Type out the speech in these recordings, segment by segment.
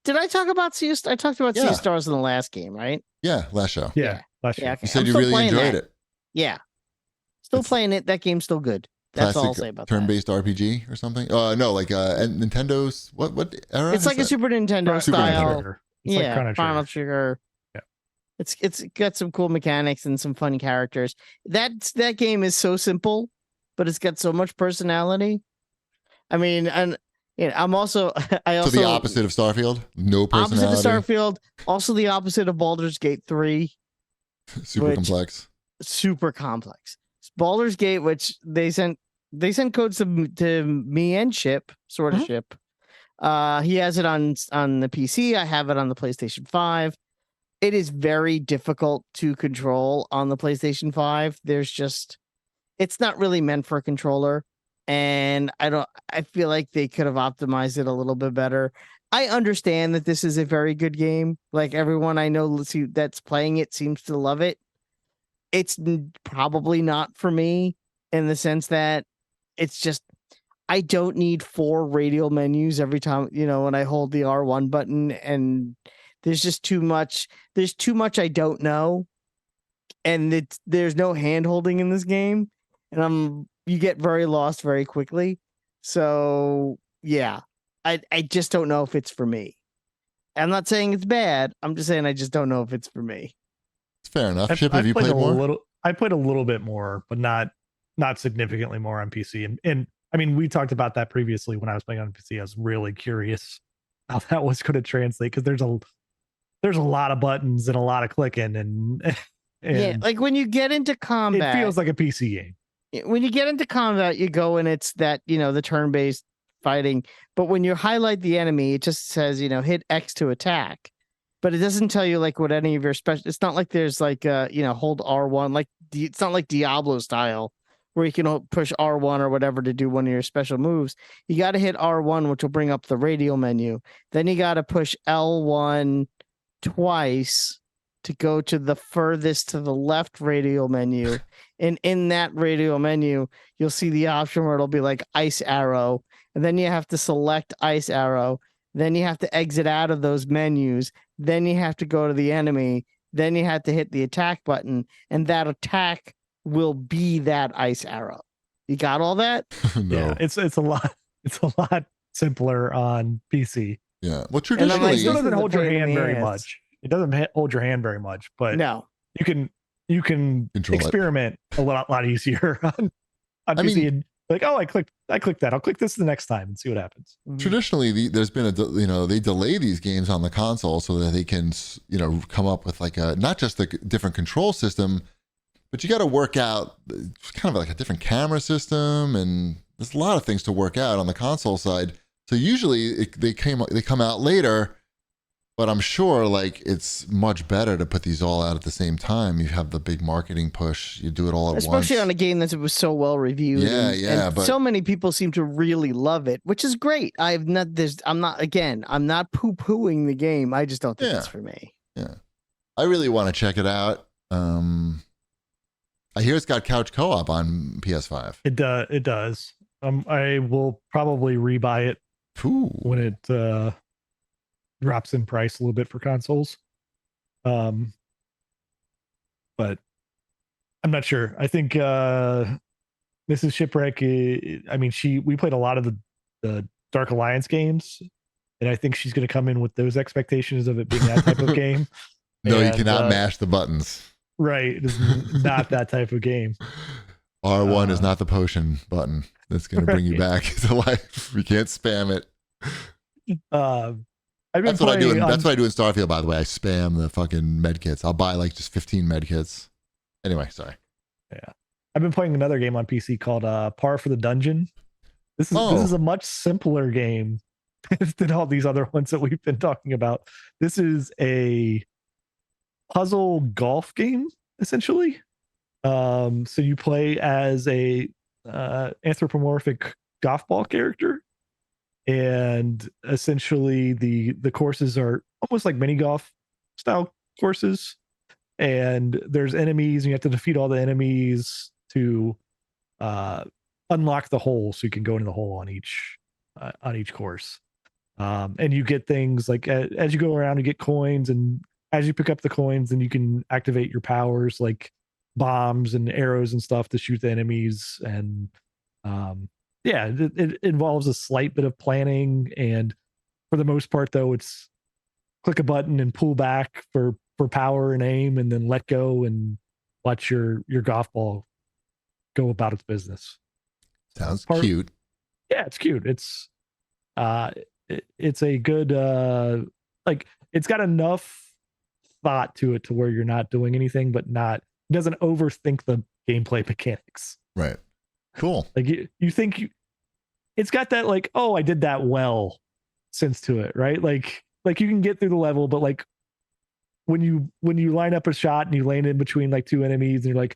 Did I talk about Sea? I talked about Sea Yeah. of Stars in the last game, right? Yeah, last show. Yeah. Last Yeah, year. okay. You said I'm you still really playing enjoyed that. it. Yeah. Still It's playing it. That game's still good. That's all I'll Classic say about turn-based RPG or something. No, like Nintendo's what era? that. It's like a Super Nintendo Super style. Nintendo. It's like Chrono Trigger. Yeah. Yeah. It's got some cool mechanics and some fun characters. That game is so simple, but it's got so much personality. I mean, and I'm also So the opposite of Starfield, no personality. Opposite of Starfield, also the opposite of Baldur's Gate 3. Super complex. Super complex. Baldur's Gate, which they sent codes to me and Ship, sort of Ship. He has it on the PC. I have it on the PlayStation 5. It is very difficult to control on the PlayStation 5. It's not really meant for a controller. And I feel like they could have optimized it a little bit better. I understand that this is a very good game. Like everyone I know that's playing it seems to love it. It's probably not for me in the sense that it's just, I don't need 4 radial menus every time, when I hold the R1 button, and there's just too much. There's too much I don't know. And there's no hand holding in this game. And you get very lost very quickly. So yeah, I just don't know if it's for me. I'm not saying it's bad. I'm just saying I just don't know if it's for me. It's fair enough. Chip, have you played more? I played a little bit more, but not significantly more on PC. And I mean, we talked about that previously when I was playing on PC. I was really curious how that was going to translate, because there's a lot of buttons and a lot of clicking and yeah, like when you get into combat, it feels like a PC game. When you get into combat, you go and it's that, the turn-based fighting. But when you highlight the enemy, it just says, hit X to attack. But it doesn't tell you like what any of your special. It's not like there's like hold R1. Like it's not like Diablo style where you can push R1 or whatever to do one of your special moves. You got to hit R1, which will bring up the radial menu. Then you got to push L1 twice to go to the furthest to the left radial menu. And in that radial menu, you'll see the option where it'll be like ice arrow. And then you have to select ice arrow. Then you have to exit out of those menus. Then you have to go to the enemy. Then you have to hit the attack button. And that attack will be that ice arrow. You got all that? No. Yeah, it's a lot simpler on PC. Yeah. Well, traditionally, it doesn't hold your hand very much. It doesn't hold your hand very much, but no, you can experiment a lot easier on PC. And like, I clicked that. I'll click this the next time and see what happens. Traditionally, there's been they delay these games on the console so that they can come up with like not just a different control system, but you got to work out kind of like a different camera system, and there's a lot of things to work out on the console side. So usually they come out later. But I'm sure like it's much better to put these all out at the same time. You have the big marketing push. You do it all at once. Especially on a game that was so well reviewed. Yeah. But so many people seem to really love it, which is great. I'm not poo-pooing the game. I just don't think it's for me. Yeah. I really want to check it out. I hear it's got couch co-op on PS5. It does. I will probably rebuy it when it drops in price a little bit for consoles. But I'm not sure. I think Mrs. Shipwreck, we played a lot of the Dark Alliance games, and I think she's going to come in with those expectations of it being that type of game. No, you cannot mash the buttons. Right. It is not that type of game. R1 is not the potion button that's going to bring you back to life. You can't spam it. That's what I do. That's what I do in Starfield, by the way. I spam the fucking med kits. I'll buy like just 15 med kits. Anyway, sorry. Yeah, I've been playing another game on PC called Par for the Dungeon. This is a much simpler game than all these other ones that we've been talking about. This is a puzzle golf game, essentially. So you play as a anthropomorphic golf ball character. And essentially the courses are almost like mini golf style courses, and there's enemies and you have to defeat all the enemies to unlock the hole so you can go into the hole on each course. And you get things like as you go around, you get coins, and as you pick up the coins, then you can activate your powers like bombs and arrows and stuff to shoot the enemies. And it involves a slight bit of planning, and for the most part, though, it's click a button and pull back for power and aim, and then let go and watch your golf ball go about its business. Sounds cute. Yeah, it's cute. It's a good like, it's got enough thought to it to where you're not doing anything, but doesn't overthink the gameplay mechanics. Right. Cool. Like you think it's got that like, oh, I did that well sense to it, right? Like you can get through the level, but like when you line up a shot and you land in between like two enemies, and you're like,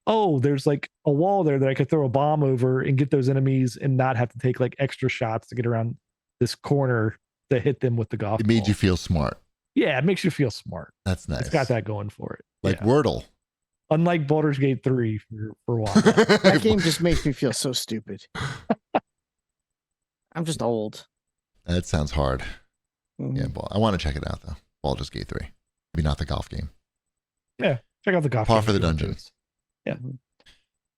oh, there's like a wall there that I could throw a bomb over and get those enemies and not have to take like extra shots to get around this corner to hit them with the golf ball. It made you feel smart. Yeah, it makes you feel smart. That's nice. It's got that going for it. Like Wordle. Unlike Baldur's Gate 3 for a while. That game just makes me feel so stupid. I'm just old. That sounds hard. Mm-hmm. Yeah, I want to check it out though. Baldur's Gate 3. Maybe not the golf game. Yeah, check out the golf Par game. for the Dungeon. Yeah.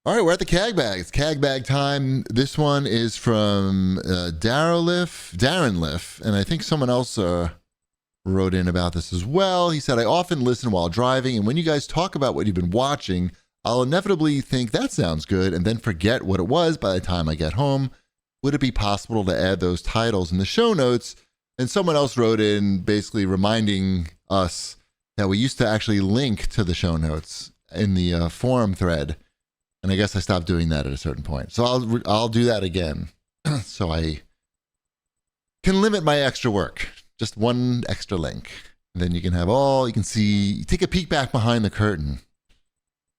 All right, we're at the CAGbag. It's CAGbag time. This one is from Darren Liff, and I think someone else wrote in about this as well. He said, I often listen while driving, and when you guys talk about what you've been watching, I'll inevitably think that sounds good and then forget what it was by the time I get home. Would it be possible to add those titles in the show notes? And someone else wrote in basically reminding us that we used to actually link to the show notes in the forum thread. And I guess I stopped doing that at a certain point. So I'll do that again so I can limit my extra work. Just one extra link. And then you can have you can see, take a peek back behind the curtain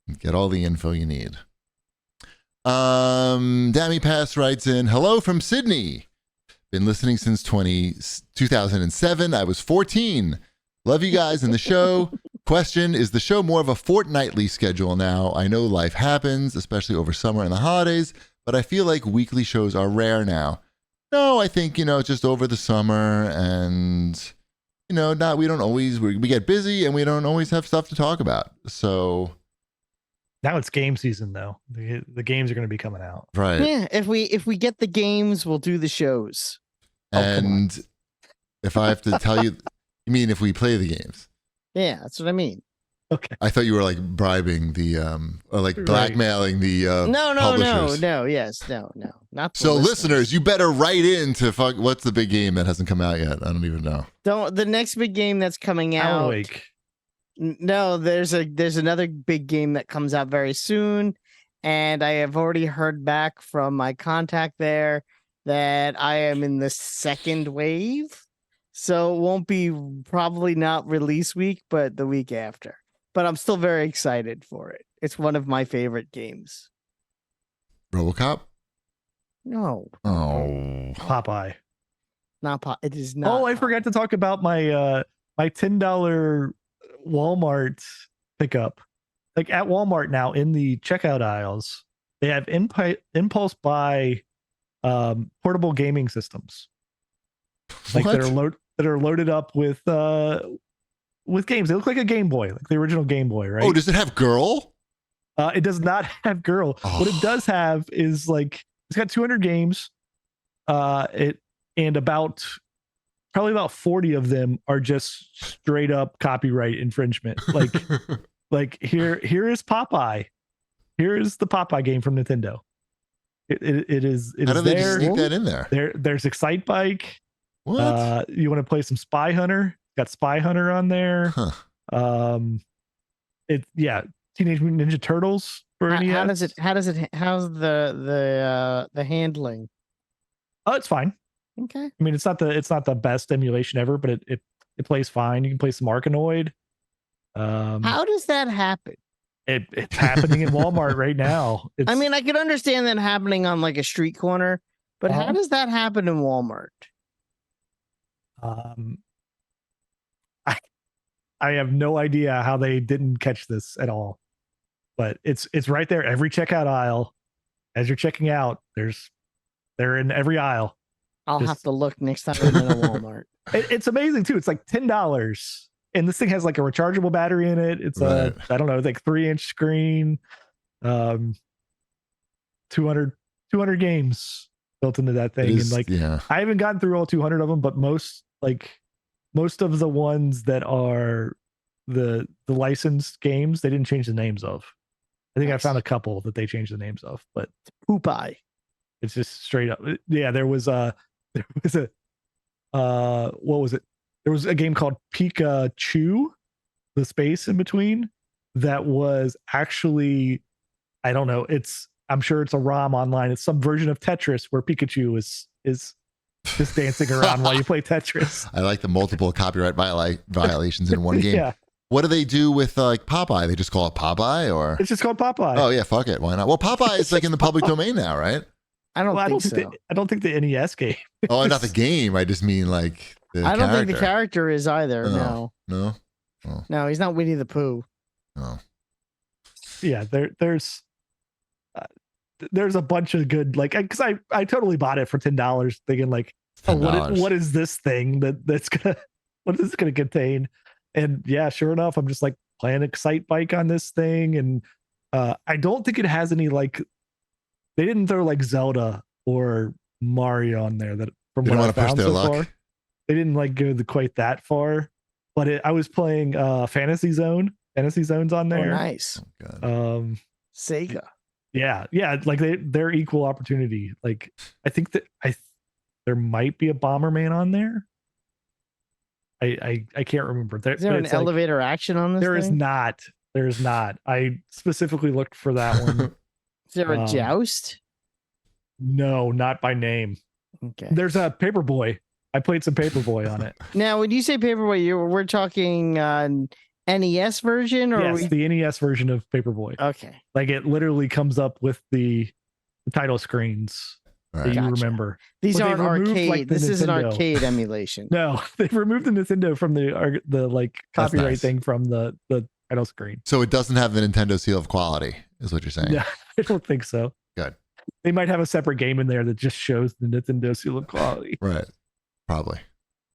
and get all the info you need. Dammy Pass writes in, hello from Sydney. Been listening since 2007. I was 14. Love you guys and the show. Question, is the show more of a fortnightly schedule now? I know life happens, especially over summer and the holidays, but I feel like weekly shows are rare now. No, I think, just over the summer, and, we don't always, we get busy and we don't always have stuff to talk about. So now it's game season though. The games are going to be coming out. Right. Yeah. If we get the games, we'll do the shows. And if I have to tell you, you mean if we play the games? Yeah, that's what I mean. Okay. I thought you were like bribing the or like blackmailing the publishers. No, not so listeners, you better write in to what's the big game that hasn't come out yet? I don't even know. The next big game that's coming out. Alan Wake. No, there's another big game that comes out very soon, and I have already heard back from my contact there that I am in the second wave. So it won't be probably not release week, but the week after. But I'm still very excited for it. It's one of my favorite games. RoboCop? No. Oh. Popeye. It is not. Oh, I forgot to talk about my my $10 Walmart pickup. Like at Walmart now in the checkout aisles, they have impulse buy portable gaming systems. Like What? that are loaded up with games. They look like a Game Boy, like the original Game Boy, right? Oh, does it have Girl? It does not have Girl. Oh. What it does have is like it's got 200 games. And probably about 40 of them are just straight up copyright infringement. Like here is Popeye. Here is the Popeye game from Nintendo. It is. How do they just there. sneak that in there? There's Excite Bike. What? You want to play some Spy Hunter? Got Spy Hunter on there. Huh. Teenage Mutant Ninja Turtles for NES. How's the handling? Oh, it's fine. Okay. I mean, it's not the best emulation ever, but it plays fine. You can play some Arkanoid. How does that happen? It's happening in Walmart right now. I mean, I could understand that happening on like a street corner, but how does that happen in Walmart? I have no idea how they didn't catch this at all, but it's right there. Every checkout aisle, as you're checking out, they're in every aisle. I'll have to look next time I'm in a Walmart. It's amazing too. It's like $10, and this thing has like a rechargeable battery in it. It's Right. I don't know, like 3-inch screen, 200 games built into that thing, and like I haven't gotten through all 200 of them, but most of the ones that are the licensed games, they didn't change the names of. I think I found a couple that they changed the names of, but Poop Eye. It's just straight up. Yeah, there was a what was it? There was a game called Pikachu, the space in between, that was actually, I don't know, I'm sure it's a ROM online. It's some version of Tetris where Pikachu is just dancing around while you play Tetris. I like the multiple copyright violations in one game. Yeah. What do they do with like Popeye? They just call it Popeye, or it's just called Popeye. Oh yeah, fuck it, why not? Well, Popeye is like in the public domain now, right? I don't think so. I don't think the NES game. Oh, not the game. I just mean like the I don't think the character is either. No. No, he's not Winnie the Pooh. No. Yeah, there's a bunch of good, like, because I totally bought it for $10, thinking like, oh, what is this thing that's gonna, what is this gonna contain? And yeah, sure enough, I'm just like playing Excite Bike on this thing, and I don't think it has any, like, they didn't throw like Zelda or Mario on there, that from what I found so far. They didn't like go quite that far, but I was playing Fantasy Zone's on there. Oh, nice. Oh, Sega. Yeah, like they're equal opportunity. Like, I think that there might be a Bomberman on there. I can't remember. Is there an elevator action on this? There is not. There is not. I specifically looked for that one. Is there a Joust? No, not by name. Okay. There's a Paperboy. I played some Paperboy on it. Now, when you say Paperboy, we're talking NES version, or yes, the NES version of Paperboy. Okay. Like, it literally comes up with the title screens that you remember. These aren't arcade. Like, this is an arcade emulation. No, they've removed the Nintendo from the like copyright thing from the title screen. So it doesn't have the Nintendo seal of quality, is what you're saying? Yeah, I don't think so. Good. They might have a separate game in there that just shows the Nintendo seal of quality. Right. Probably.